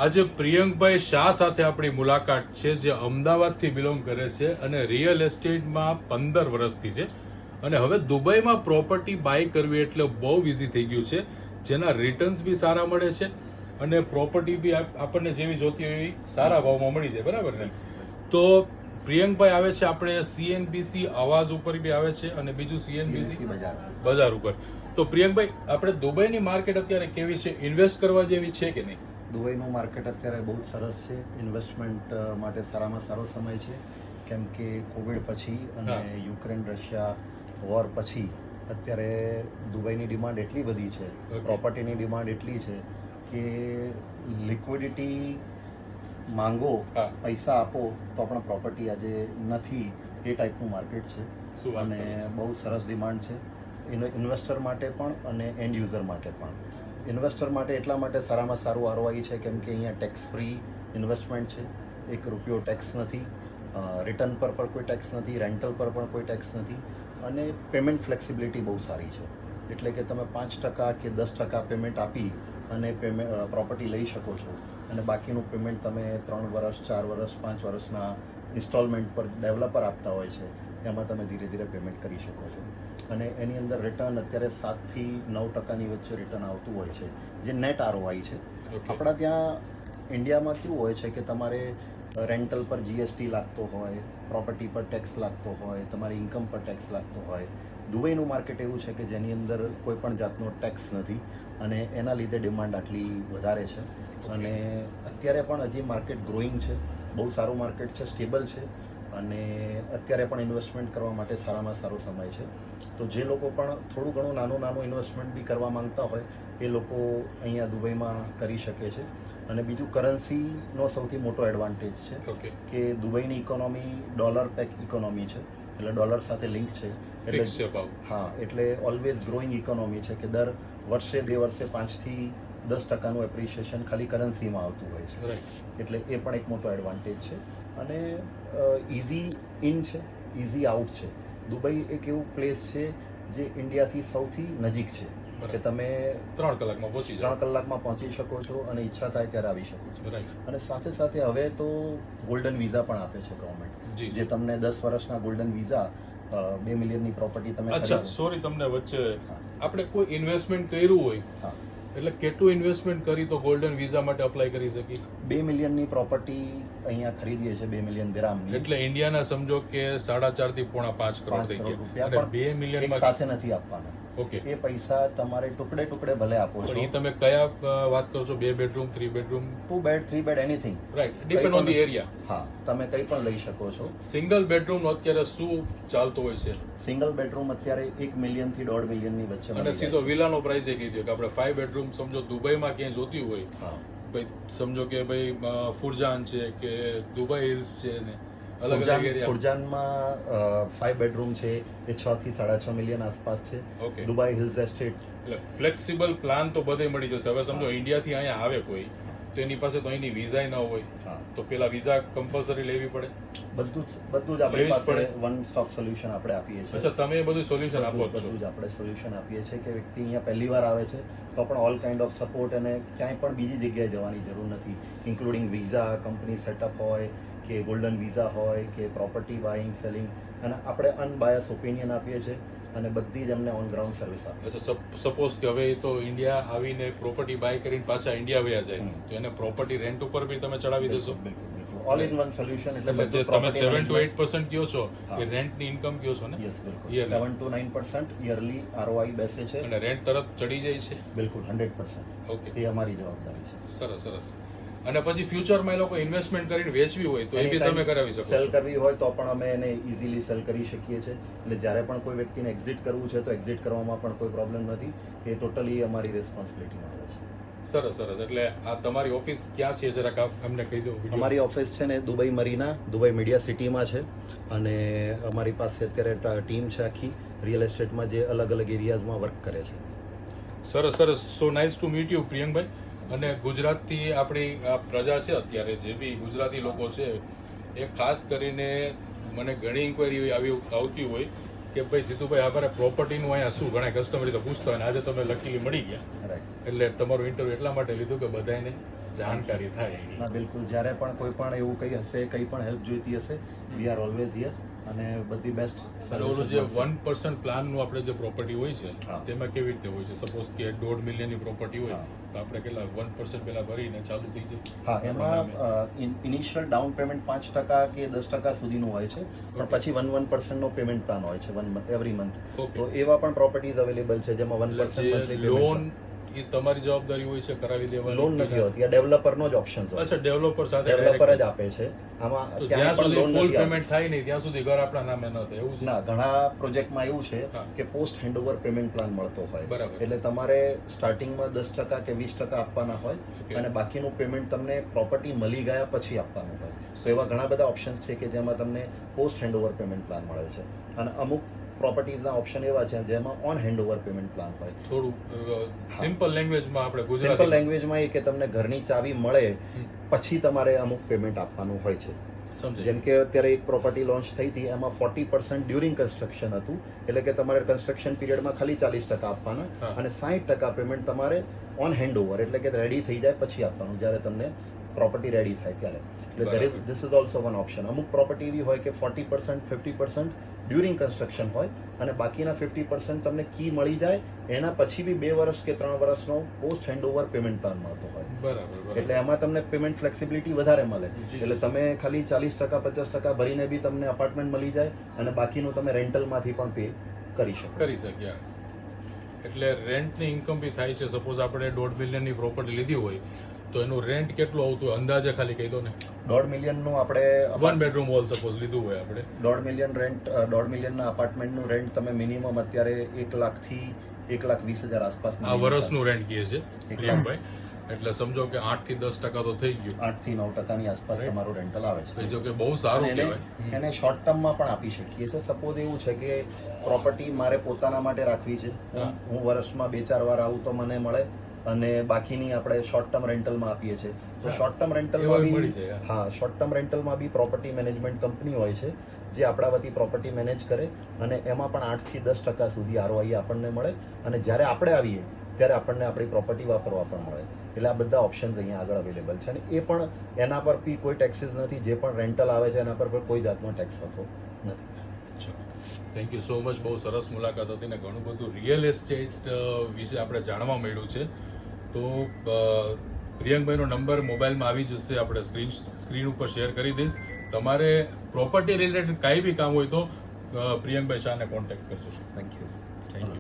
આજે પ્રિયંકભાઈ શાહ સાથે આપણી મુલાકાત છે, જે અમદાવાદથી બિલોંગ કરે છે અને રિયલ એસ્ટેટમાં 15 વર્ષથી છે અને હવે દુબઈમાં પ્રોપર્ટી બાય કરવી એટલે બહુ ઇઝી થઈ ગયું છે, જેના રિટર્ન્સ બી સારા મળે છે અને પ્રોપર્ટી બી આપણને જેવી જોતી હોય એવી સારા ભાવમાં મળી જાય. બરાબર ને? તો પ્રિયંકભાઈ આવે છે આપણે CNBC આવાઝ ઉપર બી આવે છે અને બીજું CNBC બજાર ઉપર. તો પ્રિયંકભાઈ, આપણે દુબઈની માર્કેટ અત્યારે કેવી છે? ઇન્વેસ્ટ કરવા જેવી છે કે નહીં? દુબઈનું માર્કેટ અત્યારે બહુ જ સરસ છે. ઇન્વેસ્ટમેન્ટ માટે સારામાં સારો સમય છે, કેમ કે કોવિડ પછી અને યુક્રેન રશિયા વોર પછી અત્યારે દુબઈની ડિમાન્ડ એટલી બધી છે, પ્રોપર્ટીની ડિમાન્ડ એટલી છે કે લિક્વિડિટી માંગો, પૈસા આપો તો પણ પ્રોપર્ટી આજે નથી, એ ટાઈપનું માર્કેટ છે અને બહુ સરસ ડિમાન્ડ છે ઇન્વેસ્ટર માટે પણ અને એન્ડ યુઝર માટે પણ. ઇન્વેસ્ટર માટે એટલા માટે સારામાં સારું ROI છે કેમ કે અહીંયા ટેક્સ ફ્રી ઇન્વેસ્ટમેન્ટ છે, ₹1 ટેક્સ નથી, રિટર્ન પર પણ કોઈ ટેક્સ નથી, રેન્ટલ પર પણ કોઈ ટેક્સ નથી અને પેમેન્ટ ફ્લેક્સિબિલિટી બહુ સારી છે. એટલે કે તમે 5% કે 10% પેમેન્ટ આપી અને પ્રોપર્ટી લઈ શકો છો અને બાકીનું પેમેન્ટ તમે 3 વર્ષ, 4 વર્ષ, 5 વર્ષના ઇન્સ્ટોલમેન્ટ પર ડેવલપર આપતા હોય છે, એમાં તમે ધીરે ધીરે પેમેન્ટ કરી શકો છો અને એની અંદર રિટર્ન અત્યારે 7 થી 9% વચ્ચે રિટર્ન આવતું હોય છે, જે નેટ ROI છે. આપણા ત્યાં ઇન્ડિયામાં કેવું હોય છે કે તમારે રેન્ટલ પર GST લાગતો હોય, પ્રોપર્ટી પર ટેક્સ લાગતો હોય, તમારી ઇન્કમ પર ટેક્સ લાગતો હોય. દુબઈનું માર્કેટ એવું છે કે જેની અંદર કોઈ પણ જાતનો ટેક્સ નથી અને એના લીધે ડિમાન્ડ આટલી વધારે છે અને અત્યારે પણ હજી માર્કેટ ગ્રોઈંગ છે, બહુ સારું માર્કેટ છે, સ્ટેબલ છે અને અત્યારે પણ ઇન્વેસ્ટમેન્ટ કરવા માટે સારામાં સારો સમય છે. તો જે લોકો પણ થોડું ઘણું નાનું ઇન્વેસ્ટમેન્ટ બી કરવા માંગતા હોય એ લોકો અહીંયા દુબઈમાં કરી શકે છે. અને બીજું કરન્સીનો સૌથી મોટો એડવાન્ટેજ છે કે દુબઈની ઇકોનોમી ડોલર પેક ઇકોનોમી છે, એટલે ડોલર સાથે લિંક છે. એટલે હા, એટલે ઓલવેઝ ગ્રોઈંગ ઇકોનોમી છે કે દર વર્ષે 2 વર્ષે 5 થી 10%નું એપ્રિશિએશન ખાલી કરન્સીમાં આવતું હોય છે. એટલે એ પણ એક મોટો એડવાન્ટેજ છે અને ઇઝી ઇન છે, ઇઝી આઉટ છે. દુબઈ એક એવું પ્લેસ છે જે ઇન્ડિયાથી સૌથી નજીક છે કે તમે 3 કલાકમાં પહોંચી શકો છો અને ઈચ્છા થાય ત્યારે આવી શકો છો. અને સાથે સાથે હવે તો ગોલ્ડન વિઝા પણ આપે છે ગવર્મેન્ટ, જે તમને 10 વર્ષના ગોલ્ડન વિઝા 2 મિલિયનની પ્રોપર્ટી તમે. અચ્છા, સોરી તમને વચ્ચે, આપણે કોઈ ઇન્વેસ્ટમેન્ટ કર્યું હોય એટલે કેટલું ઇન્વેસ્ટમેન્ટ કરી તો ગોલ્ડન વિઝા માટે અપ્લાય કરી શકી? 2 મિલિયનની પ્રોપર્ટી અહીંયા ખરીદીએ છીએ, 2 મિલિયન દિરામની. એટલે ઇન્ડિયાના સમજો કે 4.5 થી 5 કરોડ થઈ ગયા અને 2 મિલિયન સાથે નથી આપવાના. ઓકે, એ પૈસા તમારે ટુકડે ભલે આપો છો. એ તમે કયા વાત કરો છો? 2 bedroom, 3 bedroom, 2 bed, 3 bed, anything, right, depend on the area. હા, તમે કંઈ પણ લઈ શકો છો. સિંગલ બેડરૂમ અત્યારે શું ચાલતો હોય છે? સિંગલ બેડરૂમ અત્યારે 1 મિલિયન થી 1.5 મિલિયનની વચ્ચે. અને સીધો વિલાનો પ્રાઇસ એ કહી દો કે આપણે 5 બેડરૂમ સમજો દુબઈમાં ક્યાંય જોતી હોય, ભાઈ સમજો કે ભાઈ ફુરજાન છે કે દુબઈ હિલ્સ છે ને અલગ અલગ એરિયા. ફુરજાનમાં 5 બેડરૂમ છે એ 6 થી 6.5 મિલિયન આસપાસ છે. Dubai hills estate. એટલે ફ્લેક્સિબલ પ્લાન તો બધે મળી જશે. હવે સમજો ઇન્ડિયાથી અહીંયા આવે કોઈ તો એની પાસે તો અહીંની વિઝા ન હોય તો પેલા વિઝા કમ્પલસરી લેવી પડે. બધું જ આપણી પાસે વન સ્ટોપ સોલ્યુશન આપણે આપીએ છીએ. અચ્છા, તમે બધું સોલ્યુશન આપો છો? બધું જ આપણે સોલ્યુશન આપીએ છીએ કે વ્યક્તિ અહીંયા પહેલી વાર આવે છે તો પણ ઓલ કાઇન્ડ ઓફ સપોર્ટ, અને ક્યાંય પણ બીજી જગ્યાએ જવાની જરૂર નથી, ઇન્ક્લુડિંગ વિઝા, કંપની સેટઅપ હોય કે ગોલ્ડન વિઝા હોય કે પ્રોપર્ટી બાઇંગ સેલિંગ, અને આપણે અનબાયસ ઓપિનિયન આપીએ છીએ અને બધી જ એમને ઓન ગ્રાઉન્ડ સર્વિસ આપે. અચ્છા, સપોઝ કે હવે તો ઇન્ડિયા આવીને પ્રોપર્ટી બાય કરીને પાછા ઇન્ડિયા વયા જાય તો એને પ્રોપર્ટી રેન્ટ ઉપર બી તમે ચડાવી દેશો? All in one solution. એટલે જે તમે 7 to 8% કયો છો એ રેન્ટની ઇન્કમ કયો છો ને? યસ, બિલકુલ 7 to 9% યરલી ROI બેસે છે અને રેન્ટ તરત ચડી જાય છે? બિલકુલ 100%. ઓકે, એ અમારી જવાબદારી છે. સરસ સરસ. અને પછી ફ્યુચરમાં એ લોકો ઇન્વેસ્ટમેન્ટ કરીને વેચવી હોય તો એ બી તમે કરાવી શકો? સેલ કરવી હોય તો પણ અમે એને ઇઝીલી સેલ કરી શકીએ છીએ. એટલે જ્યારે પણ કોઈ વ્યક્તિને એક્ઝિટ કરવું છે તો એક્ઝિટ કરવામાં પણ કોઈ પ્રોબ્લેમ નથી. એ ટોટલી અમારી રિસ્પોન્સિબિલિટીમાં આવે છે. સરસ સરસ. એટલે આ તમારી ઓફિસ ક્યાં છે જરાક અમને કહી દો. અમારી ઓફિસ છે ને દુબઈ મરીના, દુબઈ મીડિયા સિટીમાં છે અને અમારી પાસે અત્યારે ટીમ છે આખી રિયલ એસ્ટેટમાં જે અલગ અલગ એરિયાઝમાં વર્ક કરે છે. સરસ સરસ. So nice to meet you પ્રિયંકભાઈ. અને ગુજરાતથી આપણી આ પ્રજા છે અત્યારે જે બી ગુજરાતી લોકો છે એ ખાસ કરીને મને ઘણી ઇન્ક્વાયરી આવતી હોય કે ભાઈ જીતુભાઈ અમારે પ્રોપર્ટીનું અહીંયા શું, ઘણા કસ્ટમર તો પૂછતા હોય, આજે તમે લકીલી મળી ગયા એટલે તમારું ઇન્ટરવ્યુ એટલા માટે લીધું કે બધાને જાણકારી થાય એની. ના બિલકુલ, જ્યારે પણ કોઈ પણ એવું કંઈ હશે, કંઈ પણ હેલ્પ જોઈતી હશે, વી આર ઓલવેઝ હિયર અને બધી બેસ્ટ અને ઓલું જે 1% પ્લાનનું આપણે જે પ્રોપર્ટી હોય છે હા. તેમાં કેવી રીતે હોય છે? સપોઝ કે 1.5 મિલિયનની પ્રોપર્ટી હોય હા. તો આપણે કેટલા 1% પેલા ભરીને ચાલુ થઈ જાય? હા, એમાં ઇનિશિયલ ડાઉન પેમેન્ટ 5% કે 10% સુધીનું હોય છે, પણ Okay. પછી 1% પ્ેમેન્ટ પ્લાન હોય છે એવરી મંથ. Okay. તો એવા પણ પ્રોપર્ટીઝ અવેલેબલ છે જેમાં 1% એટલે મંથલી જે લોન પેમેન્ટ. એ તમારી જવાબદારી હોય છે કરાવી દેવાની? લોન નથી હોતી, આ ડેવલપરનો જ ઓપ્શન હોય. અચ્છા, ડેવલપર સાથે ડેવલપર direct જ આપે છે આમાં. તો ક્યાંય જ્યાં પણ સુધી લોન ફૂલ નથી આપતી. પેમેન્ટ થાય નહીં ત્યાં સુધી ઘર આપણા નામે ન થાય એવું છે? ના, ઘણા પ્રોજેક્ટમાં એવું છે હા. કે પોસ્ટ હેન્ડઓવર પેમેન્ટ પ્લાન મળતો હોય. બરાબર. એટલે તમારે સ્ટાર્ટિંગમાં 10% કે 20% આપવાના હોય Okay. અને બાકીનું પેમેન્ટ તમને પ્રોપર્ટી મળી ગયા પછી આપવાનું હોય. તો એવા ઘણા બધા ઓપ્શન્સ છે કે જેમાં તમને પોસ્ટ હેન્ડઓવર પેમેન્ટ પ્લાન મળે છે અને અમુક પ્રોપર્ટીઝના ઓપ્શન એવા છે જેમાં ઓન હેન્ડઓવર પેમેન્ટ પ્લાન હોય. થોડું સિમ્પલ લેંગ્વેજમાં આપણે સિમ્પલ ગુજરાતી લેંગ્વેજમાં એ કે તમને ઘરની ચાવી મળે પછી તમારે અમુક પેમેન્ટ આપવાનું હોય છે. સમજે. જેમ કે અત્યારે એક પ્રોપર્ટી લોન્ચ થઈ હતી, એમાં 40% ડ્યુરિંગ કન્સ્ટ્રક્શન હતું, એટલે કે તમારે કન્સ્ટ્રક્શન પીરિયડમાં ખાલી 40% આપવાના હા. અને 60% પેમેન્ટ તમારે ઓન હેન્ડઓવર એટલે કે રેડી થઈ જાય પછી આપવાનું, જ્યારે તમને પ્રોપર્ટી રેડી થાય ત્યારે. એટલે બરાબર. This is also one option. અમુક પ્રોપર્ટી એવી હોય કે 40% 50% ડ્યુરિંગ કન્સ્ટ્રક્શન હોય અને બાકીના 50% તમને કી મળી જાય એના પછી બી 2 વર્ષ કે 3 વર્ષનો પોસ્ટ હેન્ડઓવર પેમેન્ટ પ્લાન મળતો હોય. બરાબર, બરાબર. એટલે એમાં તમને પેમેન્ટ ફ્લેક્સિબિલિટી વધારે મળે. જી. એટલે તમે ખાલી 40% 50% ભરીને બી તમને અપાર્ટમેન્ટ મળી જાય અને બાકીનું તમે રેન્ટલમાંથી પણ પે કરી શકો. કરી શક્યા. એટલે રેન્ટની ઇન્કમ બી થાય છે. સપોઝ આપણે 1.5 મિલિયનની પ્રોપર્ટી લીધી હોય તો એનું રેન્ટ કેટલું આવતું હોય? અંદાજે ખાલી કહી દો ને. 1.5 મિલિયનનું આપણે 1 બેડરૂમ હોલ સપોઝ લીધું હોય આપણે 1.5 મિલિયન રેન્ટ, 1.5 મિલિયનના અપાર્ટમેન્ટનું રેન્ટ તમે મિનિમમ અત્યારે 1 લાખથી 1,20,000 આસપાસ આ વર્ષનું રેન્ટ કહે છે પ્રિયમભાઈ. એટલે સમજો કે 8 થી 10% તો થઈ ગયું. 8 થી 9%ની આસપાસ Right. તમારું રેન્ટલ આવે છે. તો જો કે બહુ સારું અને કહેવાય. એને શોર્ટ ટર્મમાં પણ આપી શકીએ છીએ. સપોઝ એવું છે કે પ્રોપર્ટી મારે પોતાના માટે રાખવી છે, હા. હું વર્ષમાં 2-4 વાર આવું તો મને મળે અને બાકીની આપણે શોર્ટ ટર્મ રેન્ટલમાં આપીએ છીએ. તો હા. શોર્ટ ટર્મ એવા રેન્ટલમાં મળી બી જાય, હા, શોર્ટ ટર્મ રેન્ટલમાં બી પ્રોપર્ટી મેનેજમેન્ટ કંપની હોય છે જે આપણા વતી પ્રોપર્ટી મેનેજ કરે અને એમાં પણ 8 થી 10% સુધી ROI આપણને મળે અને જ્યારે આપણે આવીએ ત્યારે આપણને આપણી પ્રોપર્ટી વાપરવા પણ મળે. એટલે આ બધા ઓપ્શન્સ અહીંયા આગળ અવેલેબલ છે અને એ પણ એના પર બી કોઈ ટેક્સીસ નથી. જે પણ રેન્ટલ આવે છે એના પર પણ કોઈ જાતનો ટેક્સ થતો નથી. Thank you so much. બહુ સરસ મુલાકાત હતી ને ઘણું બધું રિયલ એસ્ટેટ વિશે આપણે જાણવા મળ્યું છે. તો પ્રિયંકભાઈનો નંબર મોબાઈલમાં આવી જશે, આપણે સ્ક્રીન ઉપર શેર કરી દઈશ. તમારે પ્રોપર્ટી રિલેટેડ કાંઈ બી કામ હોય તો પ્રિયંકભાઈ શાહને કોન્ટેક્ટ કરજો. Thank you. Thank you.